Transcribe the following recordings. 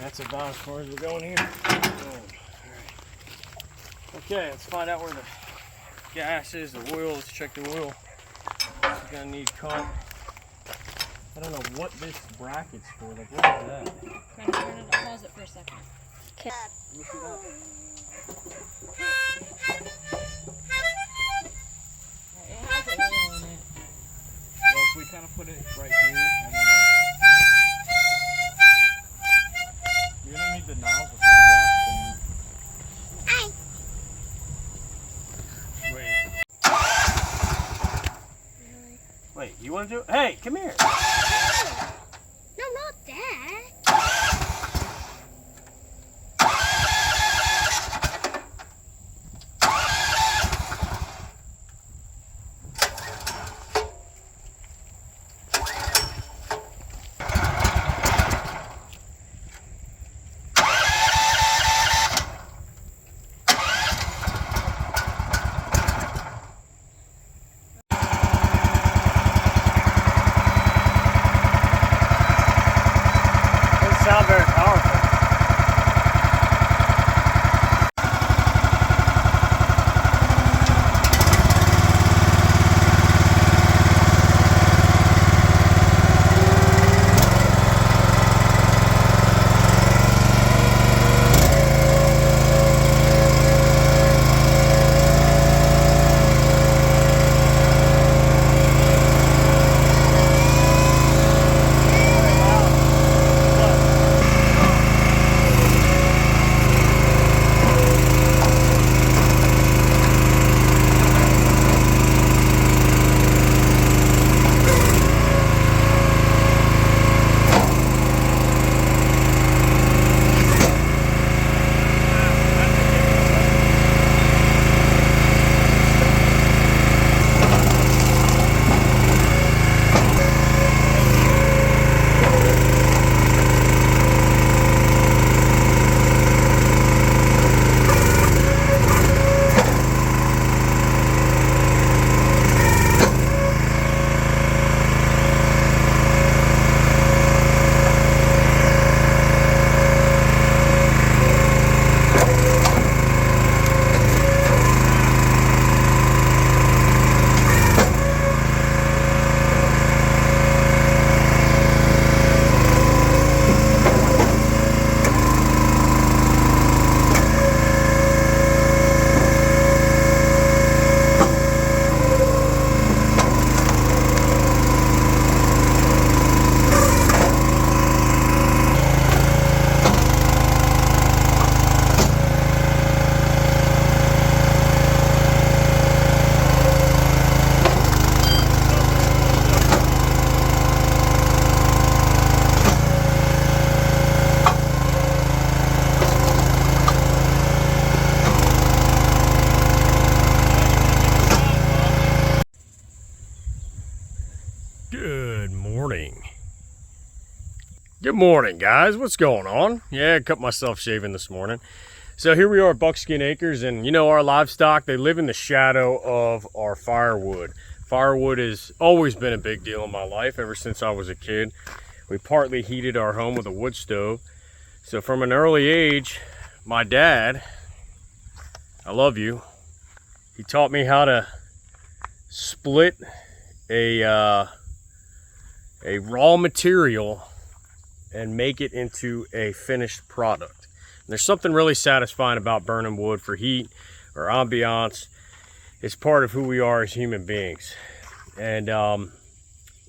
That's about as far as we're going here. Okay, let's find out where the gas is, the oil. Let's check the oil. It's gonna need cut. I don't know what this bracket's for. Like, what is that? Trying to turn it. Pause it for a second. Okay. Let me see that. It has oil in it. Well, if we kind of put it right here, and then you're gonna need the nozzle for the gas can. Wait, you want to do it? Hey, come here. No, not that. Sound very powerful. Good morning, guys. What's going on? Yeah, I cut myself shaving this morning. So here we are at Buckskin Acres, and you know our livestock, they live in the shadow of our firewood. Firewood has always been a big deal in my life ever since I was a kid. We partly heated our home with a wood stove. So from an early age, my dad, I love you, he taught me how to split a raw material and make it into a finished product. And there's something really satisfying about burning wood for heat or ambiance. It's part of who we are as human beings. And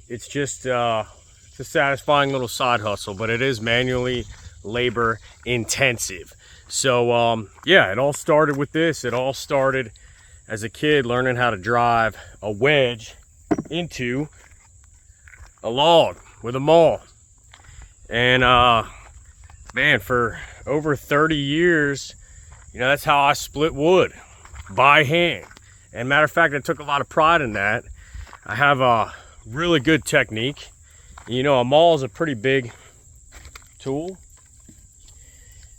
it's just it's a satisfying little side hustle, but it is manually labor intensive. So yeah, it all started with this. It all started as a kid learning how to drive a wedge into a log with a maul. And man, for over 30 years, you know, that's how I split wood, by hand. And matter of fact, I took a lot of pride in that. I have a really good technique. You know, a maul is a pretty big tool.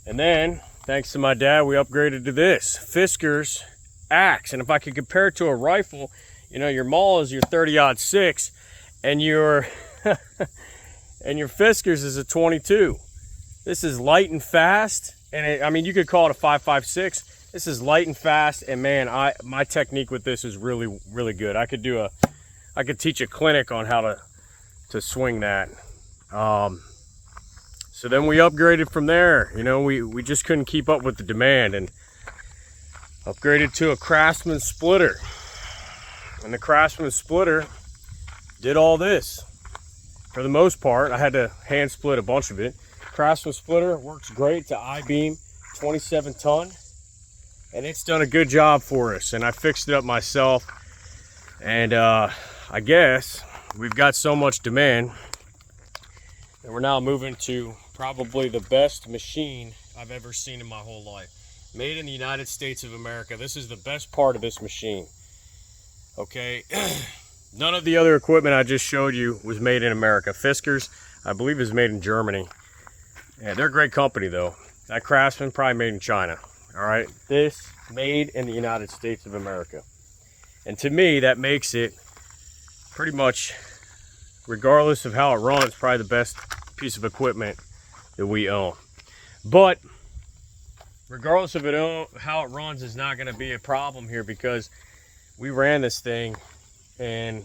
And then, thanks to my dad, we upgraded to this Fiskars axe. And if I could compare it to a rifle, you know, your maul is your 30-06 and your and your Fiskars is a 22. This is light and fast, and I mean, you could call it a 5.56. This is light and fast, and man, my technique with this is really, really good. I could teach a clinic on how to swing that. So then we upgraded from there. You know, we just couldn't keep up with the demand, and upgraded to a Craftsman splitter. And the Craftsman splitter did all this. For the most part, I had to hand split a bunch of it. Craftsman splitter works great. It's an I-beam, 27 ton. And it's done a good job for us. And I fixed it up myself. And I guess we've got so much demand that we're now moving to probably the best machine I've ever seen in my whole life. Made in the United States of America. This is the best part of this machine. Okay, none of the other equipment I just showed you was made in America. Fiskars, I believe, is made in Germany. Yeah, they're a great company though. That Craftsman, probably made in China. All right, this made in the United States of America. And to me, that makes it pretty much, regardless of how it runs, probably the best piece of equipment that we own. But regardless of how it runs is not going to be a problem here, because we ran this thing and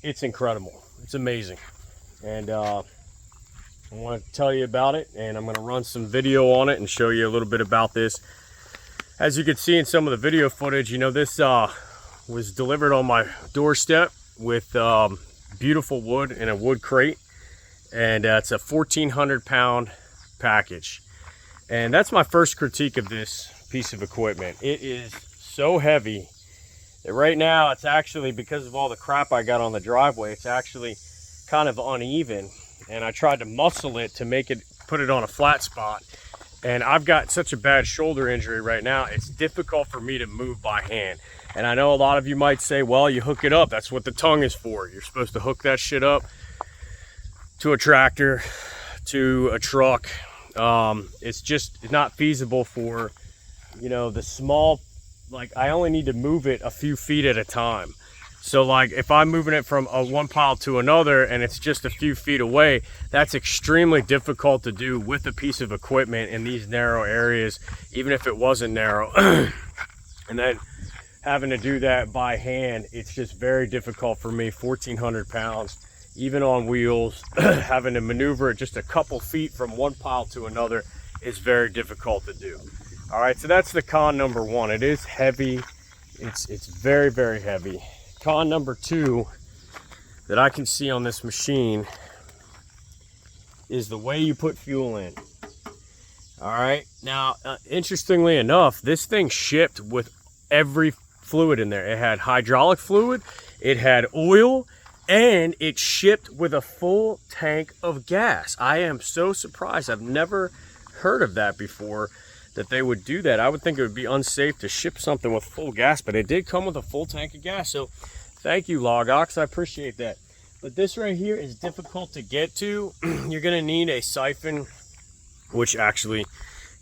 it's incredible. It's amazing. And I want to tell you about it, and I'm going to run some video on it and show you a little bit about this. As you can see in some of the video footage, you know, this was delivered on my doorstep with beautiful wood in a wood crate. And it's a 1,400 pound package. And that's my first critique of this piece of equipment. It is so heavy that right now it's actually, because of all the crap I got on the driveway, it's actually kind of uneven. And I tried to muscle it to make it, put it on a flat spot. And I've got such a bad shoulder injury right now, it's difficult for me to move by hand. And I know a lot of you might say, well, you hook it up. That's what the tongue is for. You're supposed to hook that shit up to a tractor, to a truck. It's just not feasible for, you know, the small, like, I only need to move it a few feet at a time. So like if I'm moving it from one pile to another and it's just a few feet away, that's extremely difficult to do with a piece of equipment in these narrow areas, even if it wasn't narrow. And then having to do that by hand, it's just very difficult for me. 1,400 pounds, even on wheels, having to maneuver it just a couple feet from one pile to another is very difficult to do. All right, so that's the con number one. It is heavy. It's very, very heavy. Con number two that I can see on this machine is the way you put fuel in. All right, now interestingly enough, this thing shipped with every fluid in there. It had hydraulic fluid, it had oil, and it shipped with a full tank of gas. I am so surprised. I've never heard of that before, that they would do that. I would think it would be unsafe to ship something with full gas, but it did come with a full tank of gas. So thank you, Logox. I appreciate that. But this right here is difficult to get to. You're gonna need a siphon, which actually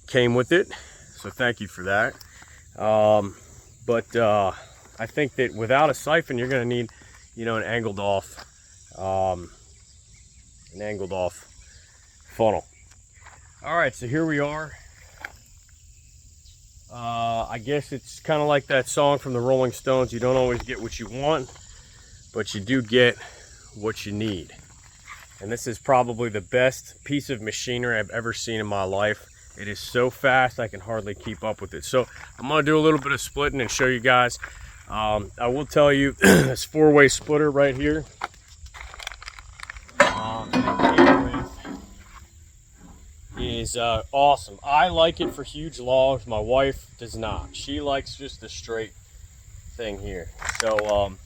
came with it. So thank you for that. But I think that without a siphon, you're gonna need, you know, an angled off funnel. All right, so here we are. I guess it's kind of like that song from the Rolling Stones. You don't always get what you want, but you do get what you need. And this is probably the best piece of machinery I've ever seen in my life. It is so fast, I can hardly keep up with it. So I'm gonna do a little bit of splitting and show you guys. I will tell you, this 4-way splitter right here, is awesome. I like it for huge logs. My wife does not. She likes just the straight thing here. So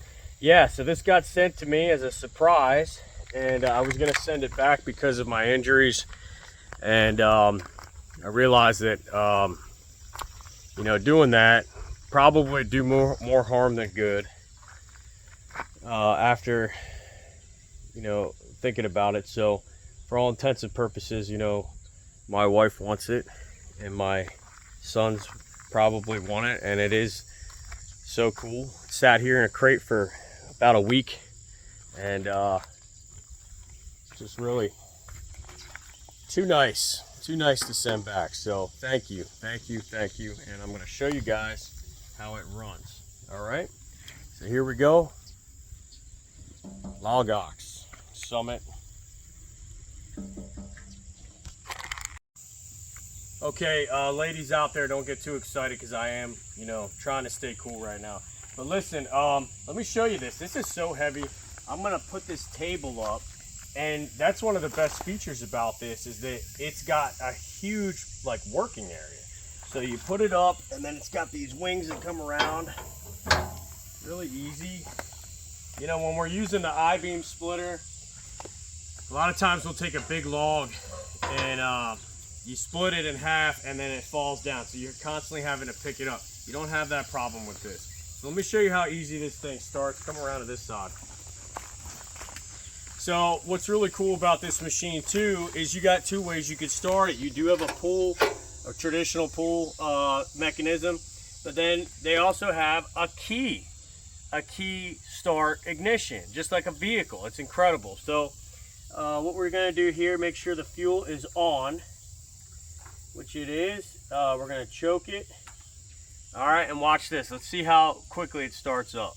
yeah, so this got sent to me as a surprise, and I was gonna send it back because of my injuries, and I realized that you know, doing that probably do more harm than good. After, you know, thinking about it. So for all intents and purposes, you know, my wife wants it and my sons probably want it, and it is so cool. It sat here in a crate for about a week, and just really too nice to send back. So thank you, and I'm going to show you guys how it runs. All right, so here we go. Logox Summit. Okay, ladies out there, don't get too excited because I am, you know, trying to stay cool right now. But listen, let me show you this. This is so heavy. I'm gonna put this table up, and that's one of the best features about this, is that it's got a huge, like, working area. So you put it up, and then it's got these wings that come around. Really easy. You know, when we're using the I-beam splitter, a lot of times we'll take a big log and you split it in half and then it falls down. So you're constantly having to pick it up. You don't have that problem with this. So let me show you how easy this thing starts. Come around to this side. So what's really cool about this machine too is you got 2 ways you could start it. You do have a pull, a traditional pull mechanism, but then they also have a key start ignition, just like a vehicle. It's incredible. So what we're going to do here, make sure the fuel is on, which it is. We're going to choke it. All right, and watch this. Let's see how quickly it starts up.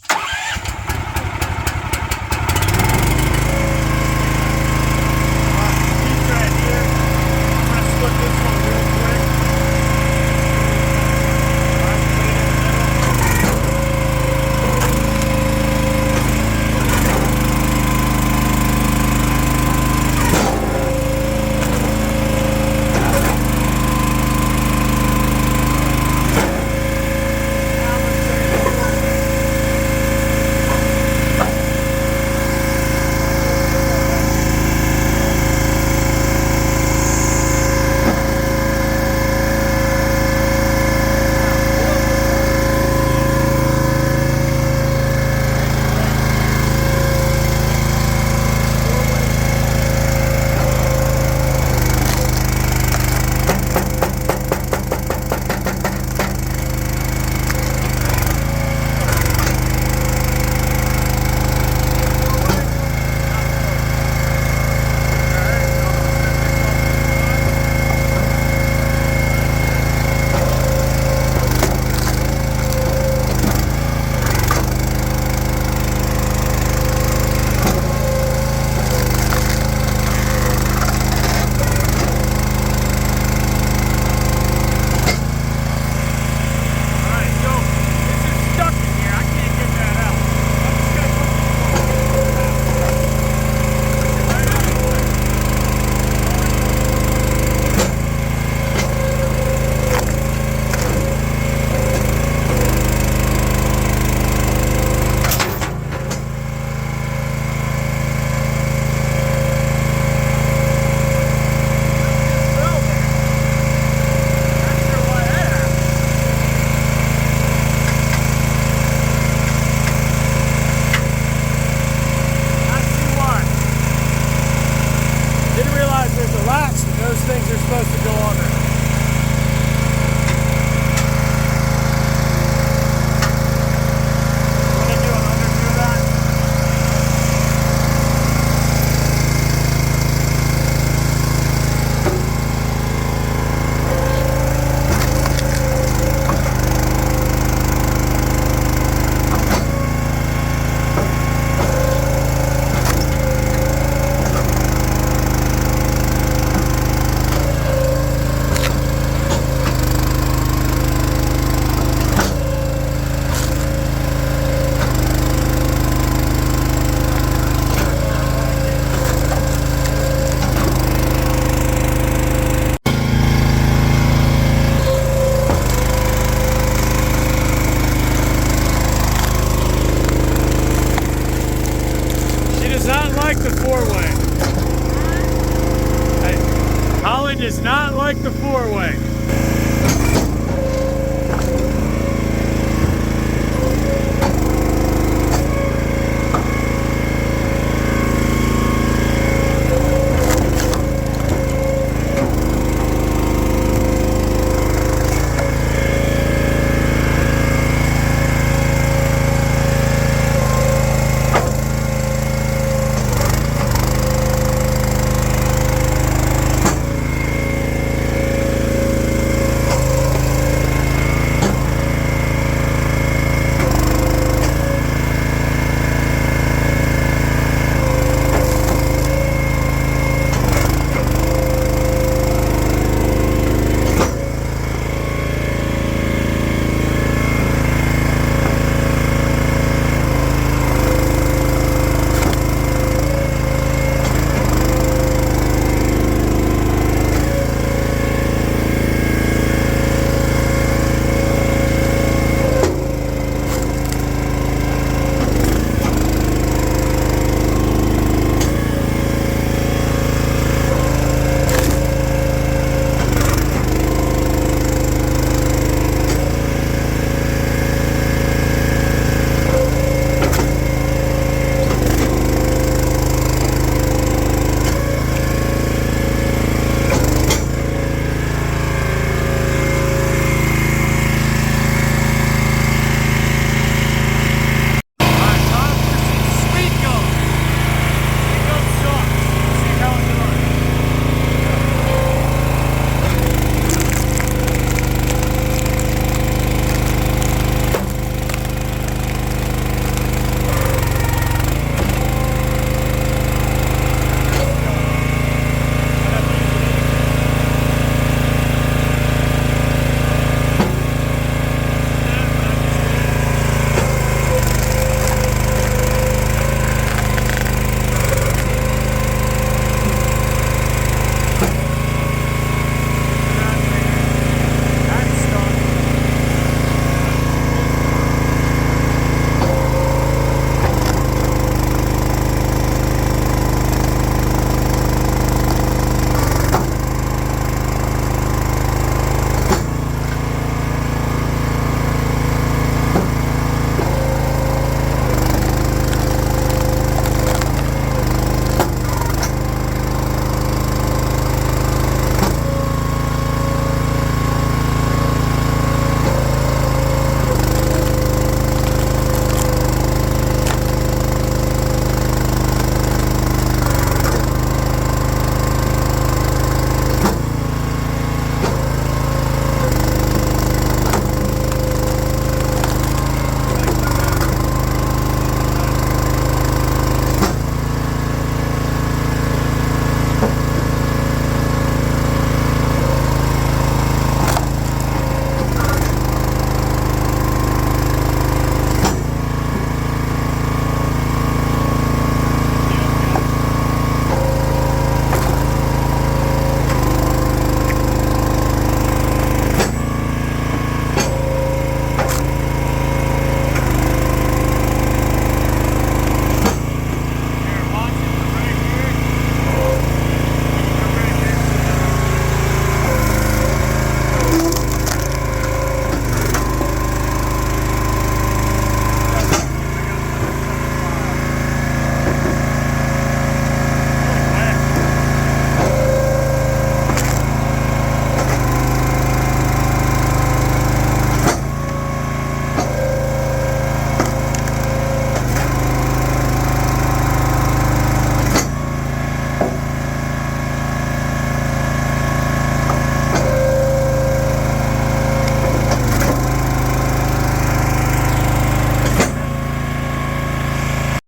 the four-way.